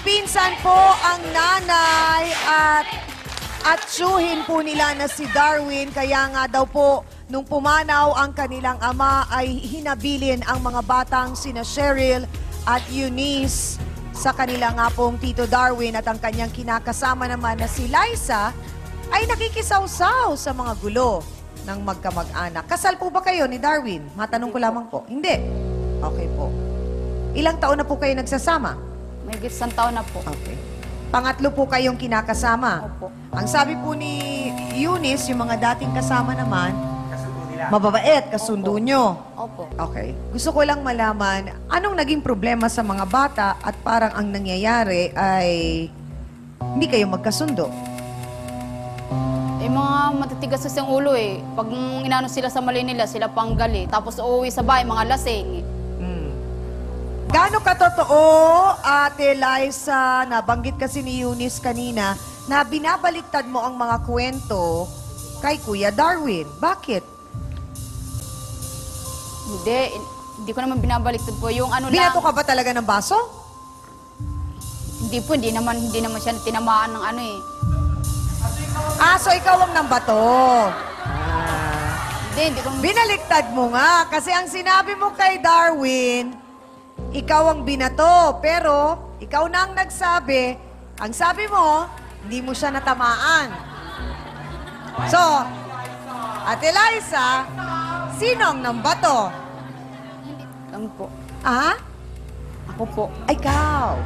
Magpinsan po ang nanay at tsuhin po nila na si Darwin. Kaya nga daw po, nung pumanaw ang kanilang ama ay hinabilin ang mga batang sina Cheryl at Eunice sa kanila nga pong Tito Darwin at ang kanyang kinakasama naman na si Liza ay nakikisawsaw sa mga gulo ng magkamag-anak. Kasal po ba kayo ni Darwin? Matanong ko lamang po. Hindi. Okay po. Ilang taon na po kayo nagsasama? May isang taon na po. Okay. Pangatlo po kayong kinakasama. Opo. Ang sabi po ni Eunice, yung mga dating kasama naman, mababait, kasundo nyo. Opo. Okay. Gusto ko lang malaman, anong naging problema sa mga bata at parang ang nangyayari ay hindi kayo magkasundo? Eh, mga matitigas sa siyang ulo eh. Pag inano sila sa mali nila, sila panggali. Tapos uuwi sa bahay, mga lasing. Gaano katotoo, Ate Liza, nabanggit kasi ni Eunice kanina, na binabaliktad mo ang mga kwento kay Kuya Darwin? Bakit? Hindi ko naman binabaliktad po. Yung ano Binato lang. ka ba talaga ng baso? Hindi po, hindi naman siya tinamaan ng ano eh. Ah, so ikaw ang nambato. Hindi ko. Binaliktad mo nga, kasi ang sinabi mo kay Darwin, ikaw ang binato, pero ikaw na ang nagsabi, ang sabi mo, hindi mo siya natamaan. So, Ate Liza, sino ang nambato? Kami po. Ah? Ako po. Ikaw.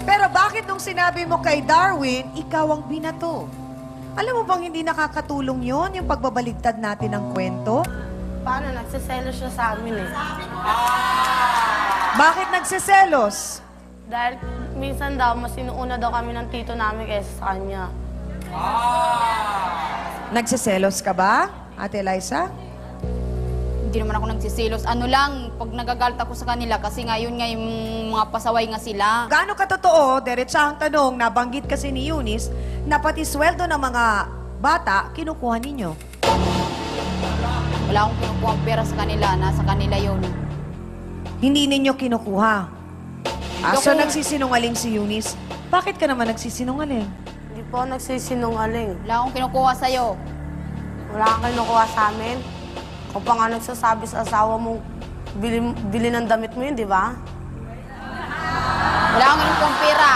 Pero bakit nung sinabi mo kay Darwin, ikaw ang binato? Alam mo bang hindi nakakatulong yon yung pagbabaligtad natin ng kwento? Paano? Nagsiselos siya sa amin eh. Bakit nagsiselos? Dahil minsan daw, mas inuuna daw kami ng tito namin kaysa sa kanya. Nagsiselos ka ba, Ate Liza? Hindi naman ako nagsisilos. Ano lang, pag nagagalit ako sa kanila, kasi nga yun nga yung mga pasaway nga sila. Gaano katotoo, diretsahang tanong, nabanggit kasi ni Eunice, na pati sweldo ng mga bata, kinukuha ninyo? Wala akong kinukuha ang pera sa kanila. Nasa kanila yun. Hindi ninyo kinukuha. So Ako- nagsisinungaling si Eunice. Bakit ka naman nagsisinungaling? Hindi po ako nagsisinungaling. Wala akong kinukuha sa'yo. Wala kang kinukuha sa amin. Kung pa nga nagsasabi sa asawa mo, bili ng damit mo yun, di ba? Wala akong kinukuha pera.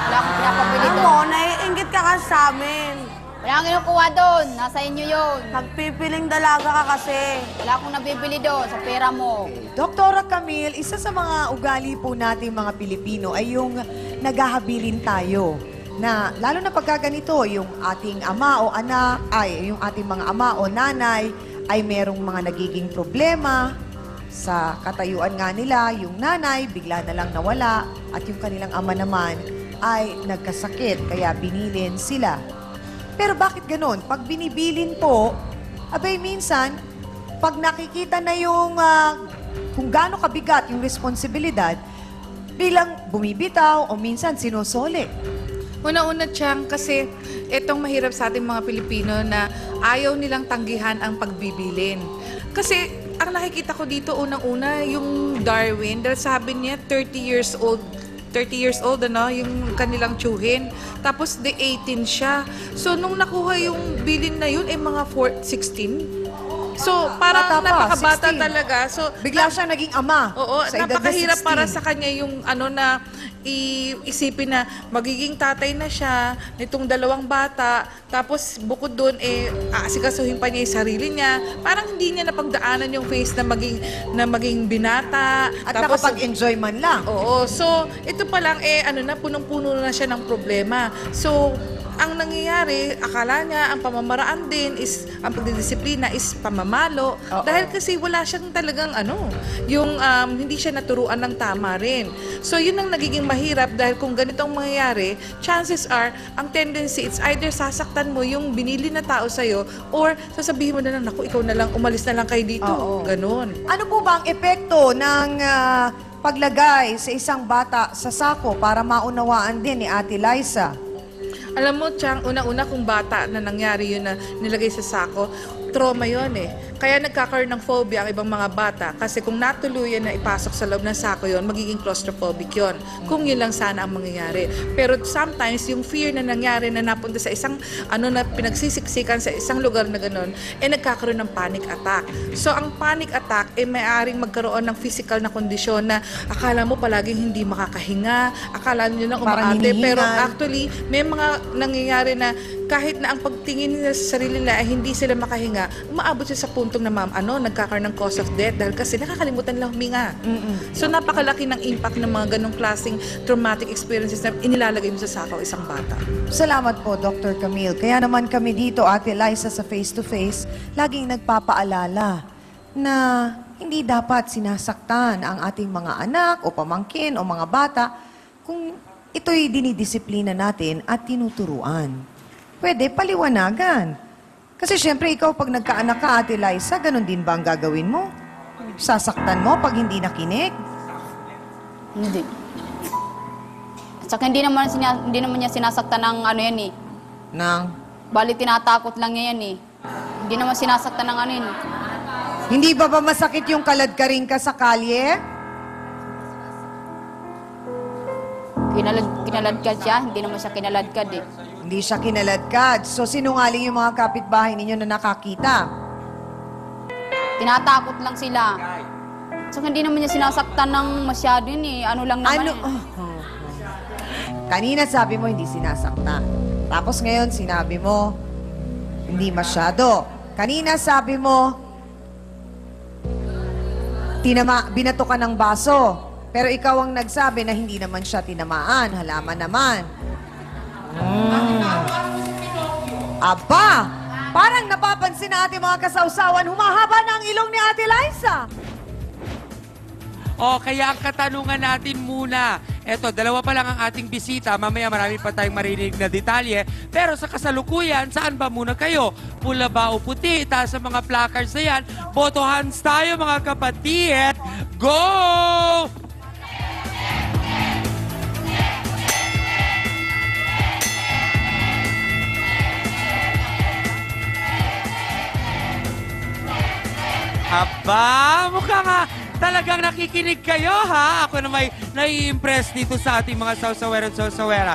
Wala akong pinapabili Ano doon. mo, naiingit ka kasi sa amin. Wala akong kinukuha doon. Nasa inyo yun. Nagpipiling dalaga ka kasi. Wala akong nabibili doon sa pera mo. Doktora Camille, isa sa mga ugali po nating mga Pilipino ay yung naghahabilin tayo. Na lalo na pagka ganito, yung ating ama o anak, yung ating mga ama o nanay ay merong mga nagiging problema sa katayuan nga nila. Yung nanay, bigla na lang nawala at yung kanilang ama naman ay nagkasakit kaya binilin sila. Pero bakit ganun? Pag binibilin po, abay minsan, pag nakikita na yung kung gaano kabigat yung responsibilidad, bilang bumibitaw o minsan sinusoli. Una-una, Chang, kasi itong mahirap sa ating mga Pilipino na ayaw nilang tanggihan ang pagbibilin. Kasi ang nakikita ko dito unang-una, yung Darwin, dahil sabi niya 30 years old, ano, yung kanilang tsuhin. Tapos de 18 siya. So, nung nakuha yung bilin na yun, mga 16. So, parang Bata pa, napakabata 16. talaga. So, Bigla siya naging ama. oo, sa edad na napakahirap 16. para sa kanya yung ano na iisipin na magiging tatay na siya nitong dalawang bata, tapos bukod doon aasikasuhin pa niya yung sarili niya. Parang hindi niya napagdaanan yung phase na maging binata. At tapos, nakapag-enjoy man lang. oo, so ito pa lang punong-puno na siya ng problema. So, ang nangyayari, akala niya, ang pamamaraan din is, ang pagdidisiplina is pamamalo. Oo. Dahil kasi wala siyang talagang yung hindi siya naturuan ng tama rin. So, yun ang nagiging mahirap dahil kung ganitong mangyayari, chances are, ang tendency, it's either sasaktan mo yung binili na tao sa'yo or sasabihin mo na lang, naku, ikaw na lang, umalis na lang kayo dito. Oo. Ganon. Ano po ba ang epekto ng paglagay sa isang bata sa sako para maunawaan din ni Ate Liza? Alam mo, Chang, una-una kung bata na nangyari yun na nilagay sa sako, trauma yon eh. Kaya nagkakaroon ng phobia ang ibang mga bata kasi kung natuluyan na ipasok sa loob ng sako yon, magiging claustrophobic yon. Kung yun lang sana ang mangyayari. Pero sometimes yung fear na nangyari na napunta sa isang na pinagsisiksikan sa isang lugar na gano'n, nagkakaroon ng panic attack. So ang panic attack maaaring magkaroon ng physical na kondisyon na akala mo palaging hindi makakahinga, akala nyo lang Parang umaate, pero hinihingal. actually may mga nangyayari na kahit na ang pagtingin nila sa sarili nila ay hindi sila makahinga, umaabot siya sa puntong na nagkakaroon ng cause of death dahil kasi nakakalimutan lang huminga. So napakalaki ng impact ng mga ganong klaseng traumatic experiences na inilalagay mo sa sakaw isang bata. Salamat po, Dr. Camille. Kaya naman kami dito, Ate Liza, sa Face to Face, laging nagpapaalala na hindi dapat sinasaktan ang ating mga anak o pamangkin o mga bata kung ito'y dinidisiplina natin at tinuturuan. Pwede paliwanagan. Kasi syempre ikaw pag nagkaanak ka, Ate Liza, ganun din ba ang gagawin mo? Sasaktan mo pag hindi nakinig? Hindi. At saka hindi naman niya sinasaktan ng yan eh. Nang Bali, tinatakot lang niya yan eh. Hindi naman sinasaktan ng yan eh. hindi ba masakit yung kaladkaring ka sa kalye? Kinaladkad siya, hindi naman siya kinaladkad eh. Hindi siya kinaladkad. So, sinungaling yung mga kapitbahay ninyo na nakakita. Tinatakot lang sila. So, hindi naman niya sinasaktan ng masyado yun eh. Ano lang naman Ano? eh. Kanina sabi mo hindi sinasaktan. Tapos ngayon sinabi mo hindi masyado. Kanina sabi mo binato ka ng baso. Pero ikaw ang nagsabi na hindi naman siya tinamaan. Halaman naman. Aba! Parang napapansin na ating mga kasawsawan, humahaba na ang ilong ni Ate Liza. O, kaya ang katanungan natin muna. Eto, dalawa pa lang ang ating bisita. Mamaya marami pa tayong marinig na detalye. Pero sa kasalukuyan, saan ba muna kayo? Pula ba o puti? Itaas sa mga placards na yan. Botohan tayo mga kapatid. Go! Aba, mukha nga talagang nakikinig kayo, ha? Ako na may nai-impress dito sa ating mga sawsawera at sawsawera.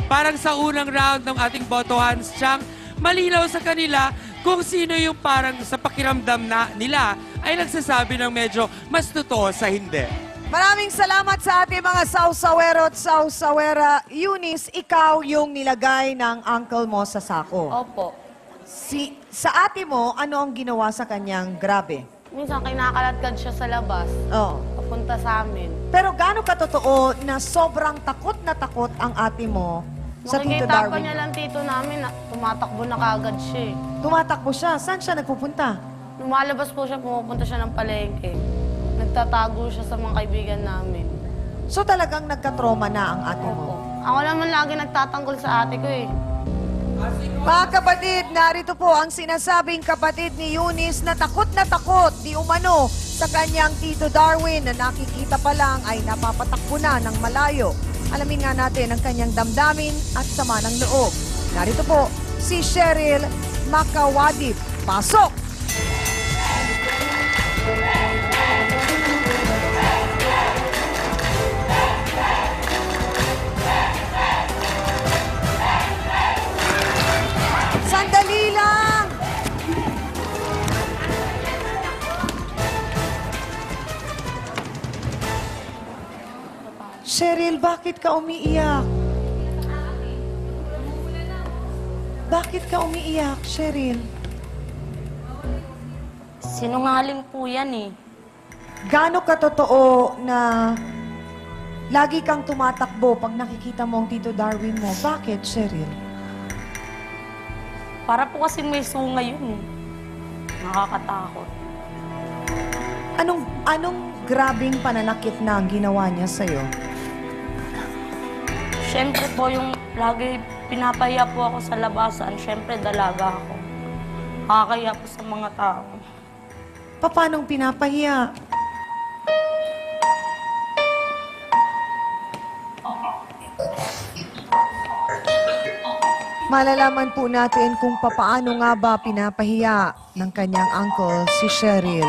Parang sa unang round ng ating botohan, siyang malinaw sa kanila kung sino yung parang sa pakiramdam nila ay nagsasabi ng medyo mas totoo sa hindi. Maraming salamat sa ating mga sawsawero at sawsawera. Eunice, ikaw yung nilagay ng uncle mo sa sako. Opo. Sa ate mo, ano ang ginawa sa kanyang grabe? Minsan kinakaladkad siya sa labas, Oh. papunta sa amin. Pero gaano katotoo na sobrang takot na takot ang ate mo sa Tito Makikita pa Darwin? niya lang tito namin, tumatakbo na kaagad siya eh. Tumatakbo siya. Saan siya nagpupunta? Lumalabas po siya, pumupunta siya ng palengke. Nagtatago siya sa mga kaibigan namin. So talagang nagka-trauma na ang ate Opo. mo. Ako naman lagi nagtatanggol sa ate ko eh. Mga kapatid, narito po ang sinasabing kapatid ni Eunice na takot di umano sa kanyang Tito Darwin na nakikita pa lang ay napapatakbo na ng malayo. Alamin nga natin ang kanyang damdamin at sama ng loob. Narito po si Cheryl Makawadip. Pasok! Sandali lang! Cheryl, bakit ka umiiyak? Bakit ka umiiyak, Cheryl? Sinungaling po yan eh. Gaano katotoo na lagi kang tumatakbo pag nakikita mo ang Tito Darwin mo? Bakit, Cheryl? Para po kasi may sunga yun eh. Nakakatakot. Anong grabing pananakit na ang ginawa niya sa'yo? Siyempre po yung lagi pinapaya po ako sa labasan, siyempre dalaga ako. Nakakaya po sa mga tao. Paanong pinapahiya? Malalaman po natin kung papaano nga ba pinapahiya ng kanyang uncle, si Cheryl.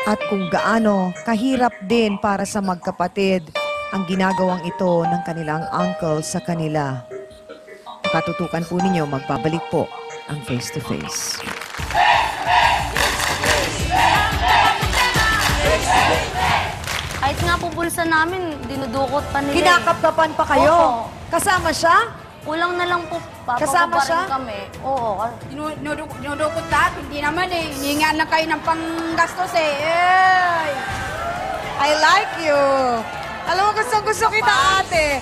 At kung gaano kahirap din para sa magkapatid ang ginagawang ito ng kanilang uncle sa kanila. Makatutukan po ninyo, magbabalik po ang Face to Face. Kahit nga po bulsa namin, dinudukot pa nila. Kinakapkapan pa kayo? Opo. Kasama siya? Kulang na lang po, Kasama papababa siya? rin kami. Oo. Dinudukot lahat, hindi naman eh. Hiningaan lang kayo ng panggastos eh. Ay! I like you. Alam mo, gustong-gusto kita, ate.